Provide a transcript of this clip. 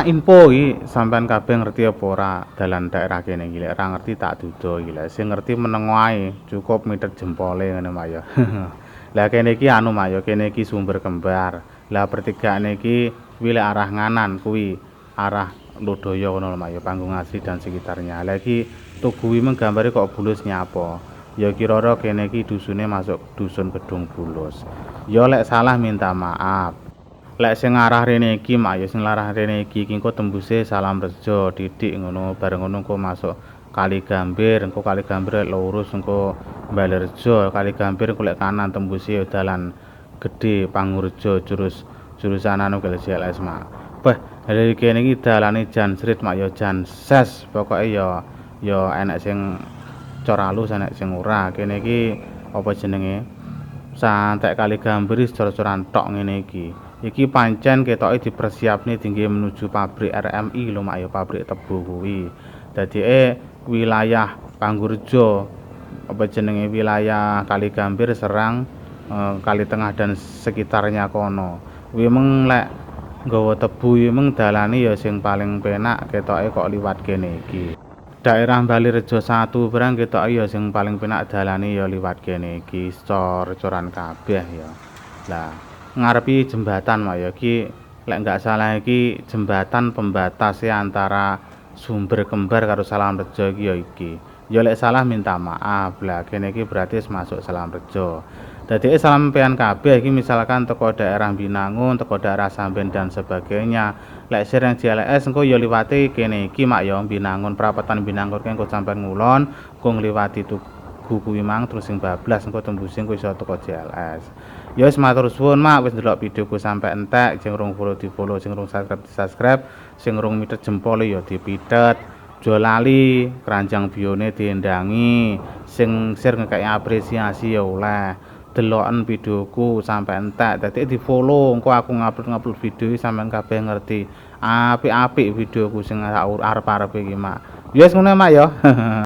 info iki sampean kabeh ngerti apa ora dalan daerah kene iki, lek ora ngerti tak duda iki. Lek sing ngerti menengo ae, cukup mitet jempole ngene mak ya. Lah kene iki anu mak ya, kene iki sumber kembar. Lah pertigaan iki kuwi lek arah nganan kuwi arah Lodaya ngono lho mak ya, Panggung Asri dan sekitarnya. Lah iki tugu iki menggambare kok bulus nyapa. Ya kira-kira kene iki dusune masuk dusun Gedung Bulus. Ya lek salah minta maaf. Lek sing arah rene iki mak ya sing arah rene iki engko tembuse Salam Rejo didik ngono bareng ngono engko masuk Kali Gambir, engko Kali Gambir lurus engko Balerejo, Kali Gambir engko lek kanan tembuse dalan gede Pangurjo jurusan anu GLS mak. Wah, dari kene iki dalane jan srit mak ya jan ses, pokoke ya enek sing cor alus enek sing ora. Kene iki apa jenenge? Santek Kali Gambir cor-coran tok ngene iki. Iki pancen ketoke dipersiapne tinggi menuju pabrik RMI lho mak ya, pabrik tebu kuwi. Dadike wilayah Pangurjo apa jenenge wilayah Kali Gambir Serang Kali Tengah dan sekitarnya kono. Kuwi meng lek nggawa tebu iki meng dalane ya sing paling penak ketoke kok liwat kene iki. Daerah Balirejo 1 barang ketoke ya sing paling penak dalane ya liwat kene iki, cor-coran kabeh ya. Lah ngarepi jembatan mak ya iki lek enggak salah iki jembatan pembatas ya antara Sumber Kembar karo Salam Rejo iki ya iki. Ya lek salah minta maaf. Lah kene iki berarti masuk Salam Rejo. Dadi sampean kabeh iki misalkan teko daerah Binangun, teko daerah Samben dan sebagainya. Lek sering JLS engko ya liwati kene iki mak ya Binangun, perapatan Binangun engko sampean ngulon, engko ngliwati tugu kuwi mang terus sing bablas engko tembuse engko iso teko JLS. Ya wis matur suwun mak wis ndelok videoku sampe entek, sing rung follow di-follow, sing rung subscribe, sing rung mitet jempole ya dipitet. Aja lali keranjang bione diendangi, sing share ngekeki apresiasi ya oleh. Deloken videoku sampe entek, dadi di-follow engko aku ngupload video sampean kabeh ngerti. Apik-apik videoku sing arep-arep iki mak. Ya wis ngono mak ya.